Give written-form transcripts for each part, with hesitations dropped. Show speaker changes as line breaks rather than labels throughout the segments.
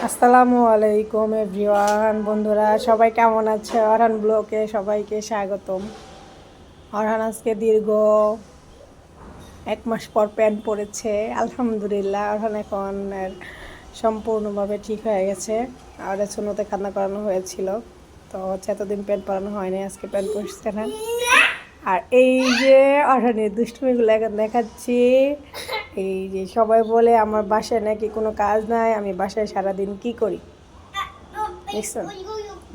আসসালামু আলাইকুম এভরিওয়ান, বন্ধুরা সবাই কেমন আছে? অরহান ব্লগে সবাইকে স্বাগতম। অরহান আজকে দীর্ঘ 1 মাস পর প্যান্ট পরেছে, আলহামদুলিল্লাহ। অরহান এখন সম্পূর্ণভাবে ঠিক হয়ে গেছে। আর সুন্নতে খাতনা করানো হয়েছিল, তো এতদিন প্যান্ট পরানো হয়নি, আজকে প্যান্ট পরছে না। আর এই যে অরহানের দুষ্টুমিগুলো এখন দেখাচ্ছি। এই যে সবাই বলে আমার বাসায় নাকি কোনো কাজ নাই, আমি বাসায় সারাদিন কি করি দেখছেন?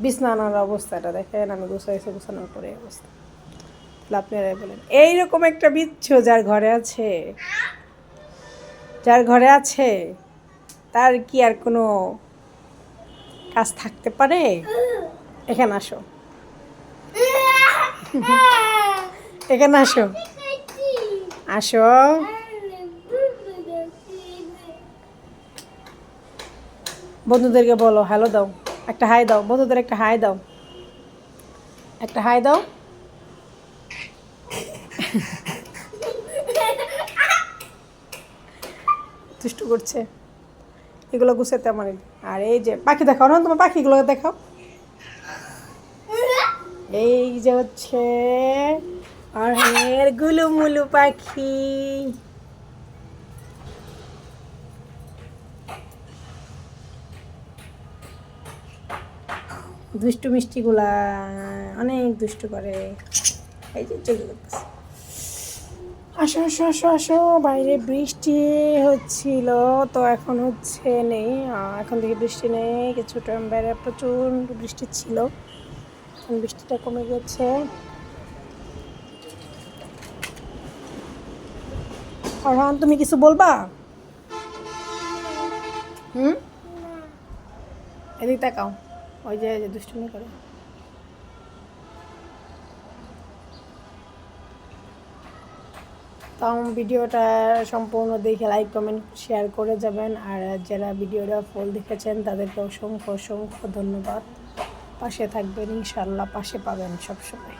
বিছানার অবস্থাটা দেখেন, আমি গুছানোর পরে অবস্থা। তাহলে আপনারাই বলেন, এইরকম একটা বিচ্ছু যার ঘরে আছে তার কি আর কোনো কাজ থাকতে পারে? এখানে আসো, এখানে আসো, আসো। বন্ধুদেরকে বলো হ্যালো দাও, একটা হাই দাও, বন্ধুদের একটা হাই দাও, একটা হাই দাও। দুষ্টু করছে, এগুলো গুছাতে আমার। আর এই যে পাখি দেখাও না, তোমার পাখিগুলো দেখাও। এই যে হচ্ছে অরহানের গুলুমুলু পাখি। দুষ্টু মিষ্টিগুলা অনেক দুষ্টু করে। এই যে চলে যাচ্ছে। আসো আসো আসো আসো, বাইরে বৃষ্টি হচ্ছিল, তো এখন হচ্ছে নেই। এখন থেকে বৃষ্টি নেই, কিছু টাইম বাইরে প্রচণ্ড বৃষ্টি ছিল, এখন বৃষ্টিটা কমে গেছে। অরহান, তুমি কিছু বলবা? এদিক তাকাও, ওই যে দুষ্টুমি করে। তো ভিডিওটা সম্পূর্ণ দেখে লাইক কমেন্ট শেয়ার করে যাবেন। আর যারা ভিডিওটা ফুল দেখেছেন তাদেরকে অসংখ্য অসংখ্য ধন্যবাদ। পাশে থাকবেন, ইনশাল্লাহ পাশে পাবেন সবসময়।